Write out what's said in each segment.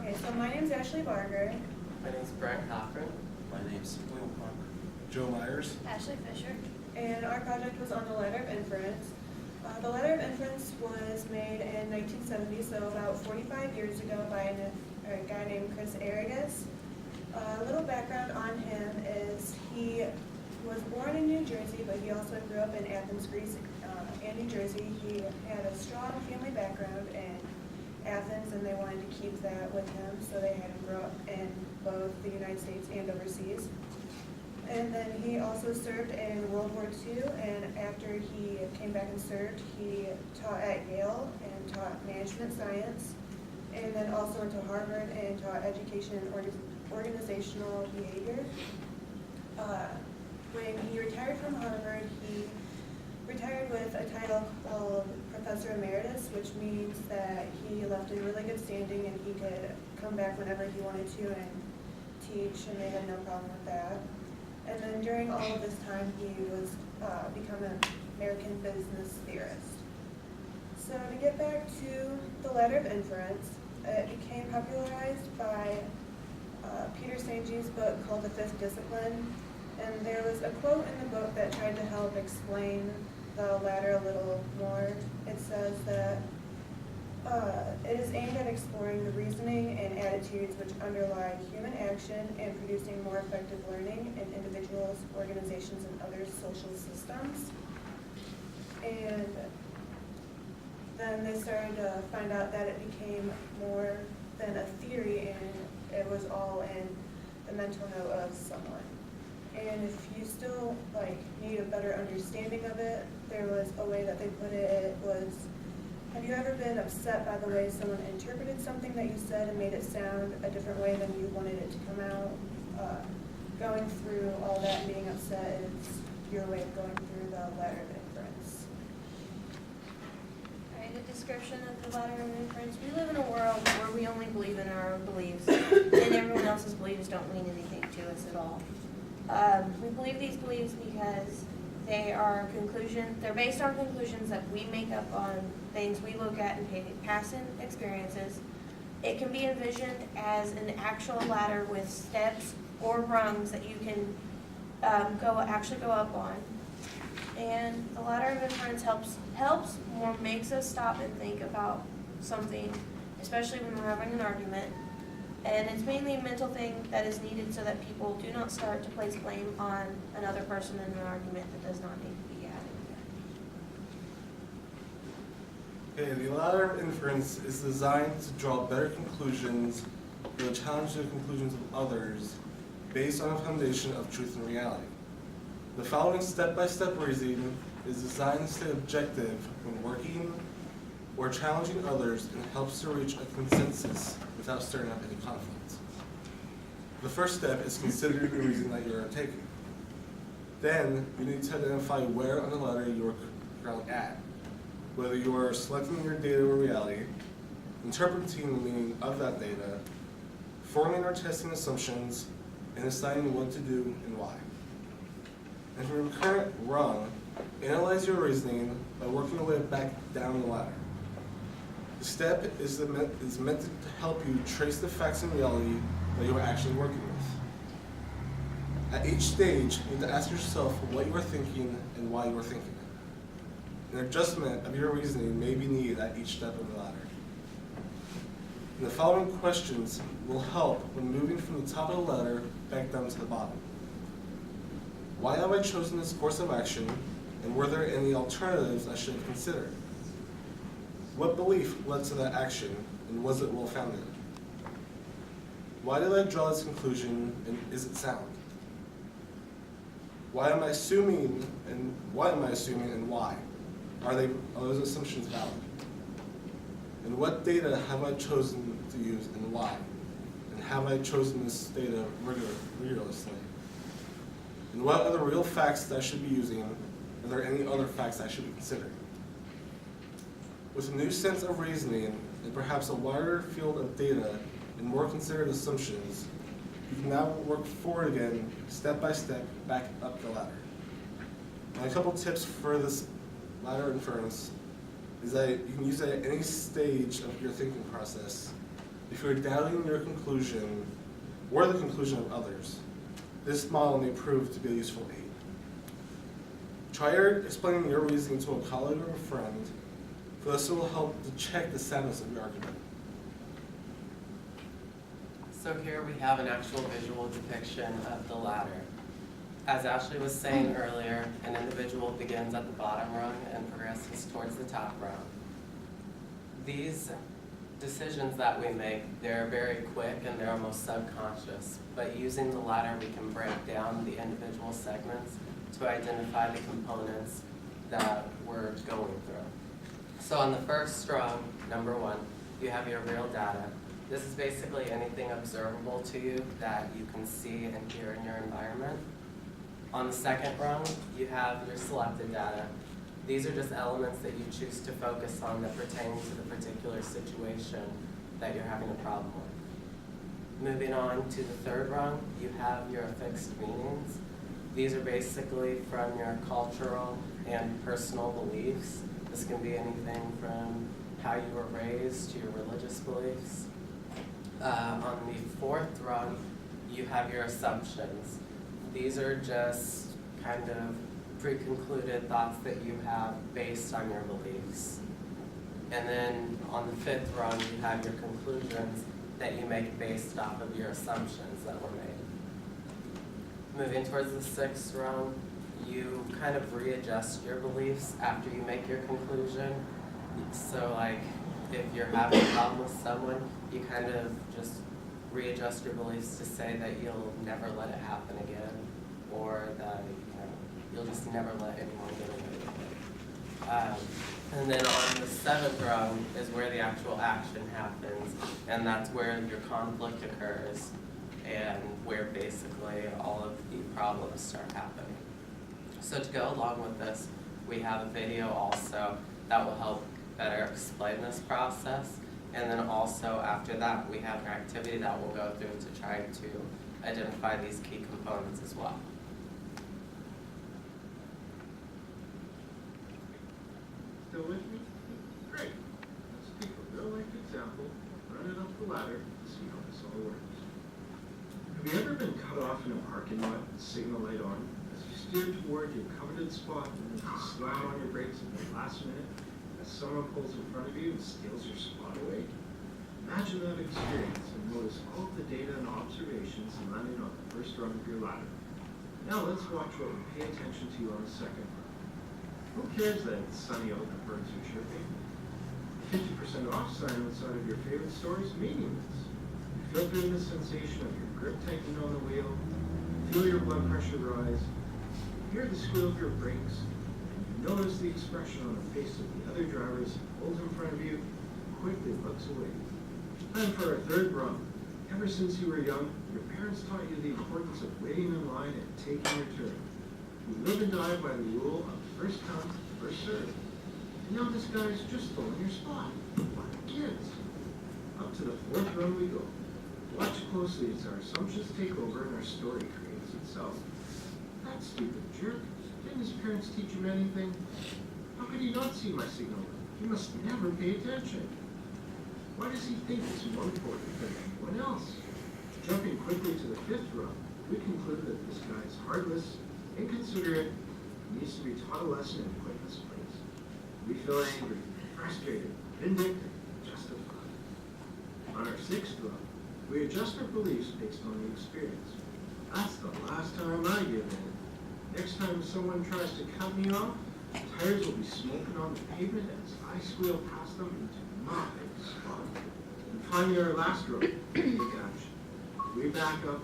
Okay, so my name's Ashley Barger. My name's Brian Cochran. My name's Will Punk. Joe Myers. Ashley Fisher. And our project was on the ladder of inference. The ladder of inference was made in 1970, so about 45 years ago, by a guy named Chris Aragus. A little background on him is he was born in New Jersey, but he also grew up in Athens, Greece, and New Jersey. He had a strong family background in Athens, and they wanted to keep that with him, so they had him grow up in both the United States and overseas. And then he also served in World War II, and after he came back and served, he taught at Yale and taught management science, and then also went to Harvard and taught education and organizational behavior. When he retired from Harvard, he retired with a title called Professor Emeritus, which means that he left in really good standing and he could come back whenever he wanted to and teach, and they had no problem with that. And then during all of this time, he was become an American business theorist. So to get back to the ladder of inference, it became popularized by Peter Senge's book called The Fifth Discipline. And there was a quote in the book that tried to help explain the ladder a little more. It says that it is aimed at exploring the reasoning and attitudes which underlie human action and producing more effective learning in individuals, organizations, and other social systems. And then they started to find out that it became more than a theory, and it was all in the mental note of someone. And if you still need a better understanding of it, there was a way that they put it. It was, have you ever been upset by the way someone interpreted something that you said and made it sound a different way than you wanted it to come out? Going through all that and being upset is your way of going through the ladder of inference. Alright, a description of the ladder of inference. We live in a world where we only believe in our own beliefs, and everyone else's beliefs don't mean anything to us at all. We believe these beliefs because they're based on conclusions that we make up on things we look at in past experiences. It can be envisioned as an actual ladder with steps or rungs that you can actually go up on. And the ladder of inference helps or makes us stop and think about something, especially when we're having an argument. And it's mainly a mental thing that is needed so that people do not start to place blame on another person in an argument that does not need to be had. Okay, the ladder of inference is designed to draw better conclusions or to challenge the conclusions of others based on a foundation of truth and reality. The following step-by-step reasoning is designed to stay objective when working or challenging others and helps to reach a consensus without stirring up any conflict. The first step is considering the reason that you're taking. Then you need to identify where on the ladder you are currently at, whether you are selecting your data or reality, interpreting the meaning of that data, forming or testing assumptions, and deciding what to do and why. And from your current rung, analyze your reasoning by working your way back down the ladder. The step is meant to help you trace the facts and reality that you are actually working with. At each stage, you need to ask yourself what you are thinking and why you are thinking it. An adjustment of your reasoning may be needed at each step of the ladder. And the following questions will help when moving from the top of the ladder back down to the bottom. Why have I chosen this course of action, and were there any alternatives I should have considered? What belief led to that action, and was it well-founded? Why did I draw this conclusion, and is it sound? Why am I assuming, and why? Are those assumptions valid? And what data have I chosen to use, and why? And have I chosen this data rigorously? And what are the real facts that I should be using? Are there any other facts I should be considering? With a new sense of reasoning and perhaps a wider field of data and more considered assumptions, you can now work forward again, step by step, back up the ladder. And a couple tips for this ladder of inference is that you can use it at any stage of your thinking process If you are doubting your conclusion or the conclusion of others, this model may prove to be a useful aid. Try explaining your reasoning to a colleague or a friend, for this will help to check the soundness of your argument. So here we have an actual visual depiction of the ladder. As Ashley was saying earlier, an individual begins at the bottom rung and progresses towards the top rung. These decisions that we make, they're very quick and they're almost subconscious, but using the ladder we can break down the individual segments to identify the components that we're going through. So on the first rung, number 1, you have your real data. This is basically anything observable to you that you can see and hear in your environment. On the second rung, you have your selected data. These are just elements that you choose to focus on that pertain to the particular situation that you're having a problem with. Moving on to the third rung, you have your affixed meanings. These are basically from your cultural and personal beliefs. This can be anything from how you were raised to your religious beliefs. On the fourth rung, you have your assumptions. These are just kind of pre-concluded thoughts that you have based on your beliefs. And then on the fifth rung, you have your conclusions that you make based off of your assumptions that were made. Moving towards the sixth rung, you kind of readjust your beliefs after you make your conclusion. So like, if you're having a problem with someone, you kind of just readjust your beliefs to say that you'll never let it happen again, or that you'll just never let anyone get away with it. And then on the seventh rung is where the actual action happens, and that's where your conflict occurs, and where basically all of the problems start happening. So to go along with this, we have a video also that will help better explain this process. And then also after that, we have an activity that we'll go through to try to identify these key components as well. Still with me? Great. Let's take a real-life example, run it up the ladder, and see how this all works. Have you ever been cut off in a parking lot with the signal light on as you steer toward your coveted spot and then you slam on your brakes at the last minute as someone pulls in front of you and steals your spot away? Imagine that experience and notice all of the data and observations landing on the first rung of your ladder. Now let's watch what we pay attention to on the second rung. Who cares that it's sunny out and the birds are chirping? 50% off sign outside of your favorite store is meaningless. You filter in the sensation of your grip tightening on the wheel, feel your blood pressure rise, hear the squeal of your brakes, and you notice the expression on the face of the other driver as he pulls in front of you and quickly looks away. And for our third rung, ever since you were young, your parents taught you the importance of waiting in line and taking your turn. You live and die by the rule of first come, first served. And now this guy's just stolen your spot. What kids? Up to the fourth rung we go. Watch closely as our assumptions take over and our story creates itself. That stupid jerk. Didn't his parents teach him anything? How could he not see my signal? He must never pay attention. Why does he think it's more important than anyone else? Jumping quickly to the fifth rung, we conclude that this guy is heartless, inconsiderate, needs to be taught a lesson and put in his place. We feel angry, frustrated, vindictive, justified. On our sixth rung, we adjust our beliefs based on the experience. That's the last time I give in. Next time someone tries to cut me off, tires will be smoking on the pavement as I squeal past them into my spot. And finally, our last row, take action. We back up,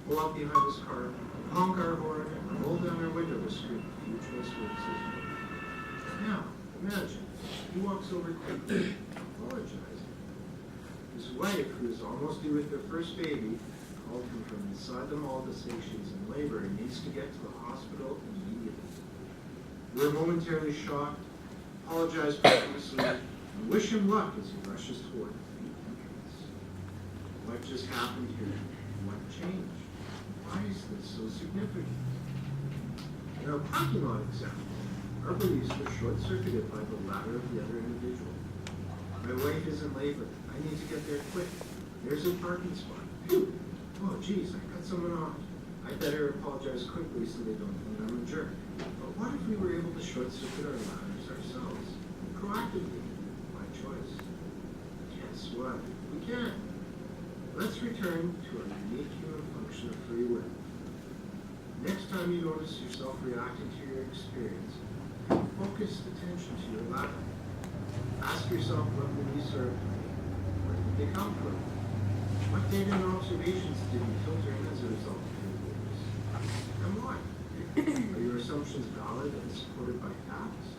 pull up behind this car, honk our horn, and roll down our window to scream a few choice words. Now, imagine, he walks over quickly, apologizing. His wife, who is almost due with their first baby, called him from inside the mall to say she's in labor and needs to get to the hospital immediately. We're momentarily shocked, apologize profusely, and wish him luck as he rushes toward the entrance. What just happened here? What changed? Why is this so significant? In our parking lot example, our beliefs were short-circuited by the ladder of the other individual. My wife is in labor. I need to get there quick. There's a parking spot. Phew. Oh, geez, I cut someone off. I better apologize quickly so they don't think I'm a jerk. But what if we were able to short-circuit our ladders ourselves? Proactively, by choice. Guess what? We can. Let's return to our unique human function of free will. Next time you notice yourself reacting to your experience, pay focused attention to your ladder. Ask yourself what beliefs are at play. Where did they come from? What data and observations did you filter in as a result of your beliefs? And why? Are your assumptions valid and supported by facts?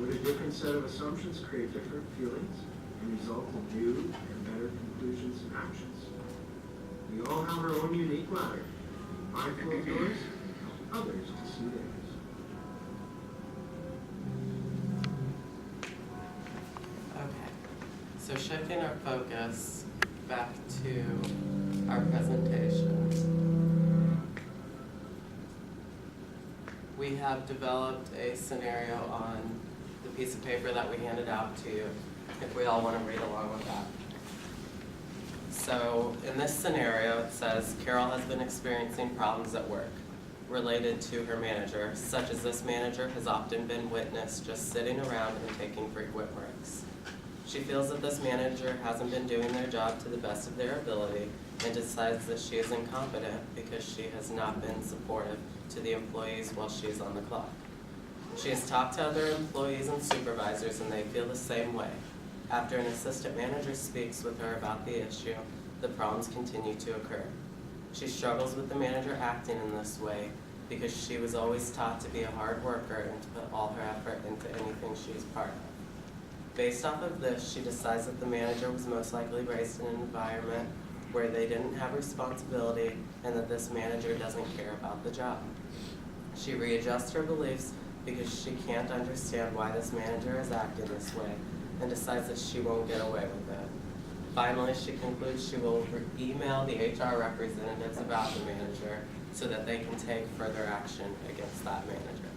Would a different set of assumptions create different feelings and result in new and better conclusions and actions? We all have our own unique ladder. Be mindful of yours and help others to see theirs. Okay, so shifting our focus back to our presentation. We have developed a scenario on the piece of paper that we handed out to you, if we all want to read along with that. So in this scenario, it says Carol has been experiencing problems at work related to her manager, such as this manager has often been witnessed just sitting around and taking frequent breaks. She feels that this manager hasn't been doing their job to the best of their ability and decides that she is incompetent because she has not been supportive to the employees while she is on the clock. She has talked to other employees and supervisors and they feel the same way. After an assistant manager speaks with her about the issue, the problems continue to occur. She struggles with the manager acting in this way because she was always taught to be a hard worker and to put all her effort into anything she is part of. Based off of this, she decides that the manager was most likely raised in an environment where they didn't have responsibility and that this manager doesn't care about the job. She readjusts her beliefs because she can't understand why this manager is acting this way and decides that she won't get away with it. Finally, she concludes she will email the HR representatives about the manager so that they can take further action against that manager.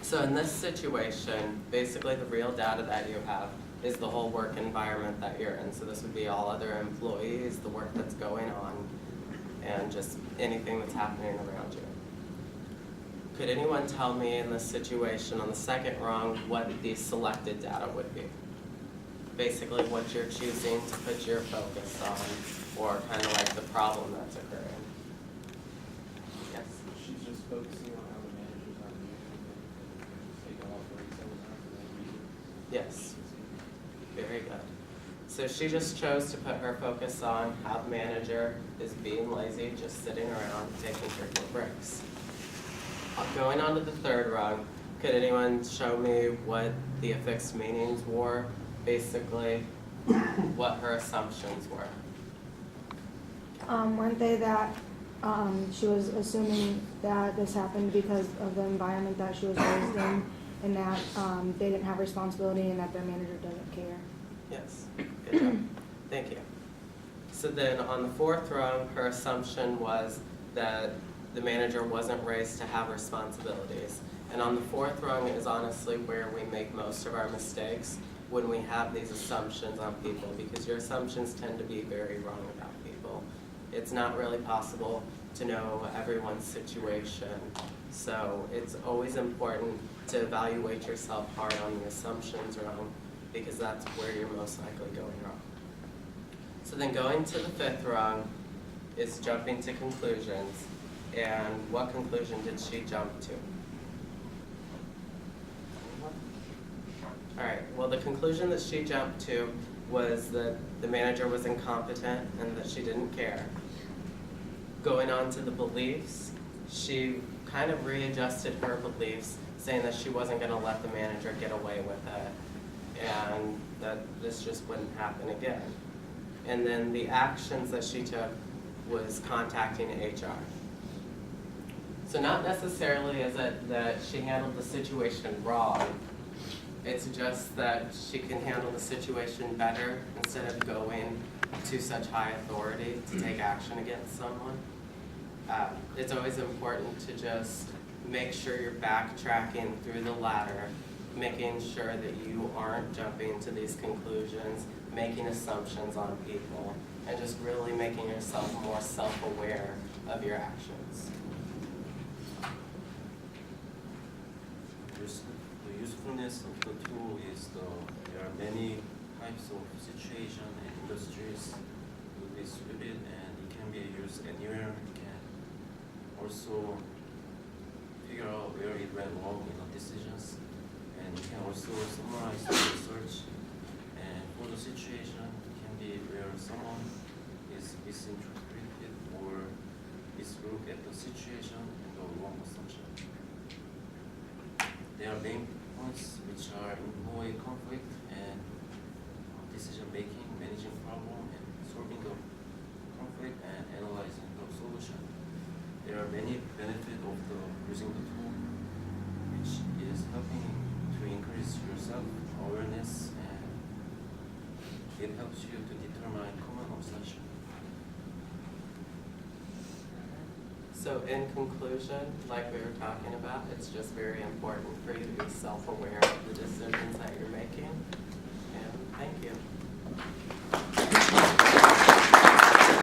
So in this situation, basically the real data that you have is the whole work environment that you're in. So this would be all other employees, the work that's going on, and just anything that's happening around you. Could anyone tell me in this situation on the second rung what the selected data would be? Basically what you're choosing to put your focus on, or kind of like the problem that's occurring. Yes? She's just focusing on how the managers are being taken off breaks all the time for that reason. Yes. Very good. So she just chose to put her focus on how the manager is being lazy, just sitting around, taking frequent breaks. Going on to the third rung, could anyone show me what the affixed meanings were? Basically, what her assumptions were. Weren't they that she was assuming that this happened because of the environment that she was raised in, and that they didn't have responsibility and that their manager doesn't care? Yes, good job. Thank you. So then on the fourth rung, her assumption was that the manager wasn't raised to have responsibilities. And on the fourth rung is honestly where we make most of our mistakes, when we have these assumptions on people, because your assumptions tend to be very wrong about people. It's not really possible to know everyone's situation, so it's always important to evaluate yourself hard on the assumptions wrong, because that's where you're most likely going wrong. So then going to the fifth rung is jumping to conclusions, and what conclusion did she jump to? All right, well, the conclusion that she jumped to was that the manager was incompetent and that she didn't care. Going on to the beliefs, she kind of readjusted her beliefs, saying that she wasn't going to let the manager get away with it and that this just wouldn't happen again. And then the actions that she took was contacting HR. So not necessarily is it that she handled the situation wrong, it's just that she can handle the situation better instead of going to such high authority to take action against someone. It's always important to just make sure you're backtracking through the ladder making sure that you aren't jumping to these conclusions, making assumptions on people, and just really making yourself more self-aware of your actions. The usefulness of the tool is there are many types of situation and industries will be suited, and it can be used anywhere. It can also figure out where it went wrong in the decisions, and it can also summarize the research. And for the situation, it can be where someone is misinterpreted or mislook at the situation and the wrong assumption. There are main points which are employee conflict and decision making, managing problem, and solving the conflict and analyzing the solution. There are many benefits of using the tool, which is helping to increase your self-awareness, and it helps you to determine common assumption. So in conclusion, like we were talking about, it's just very important for you to be self-aware of the decisions that you're making. And thank you.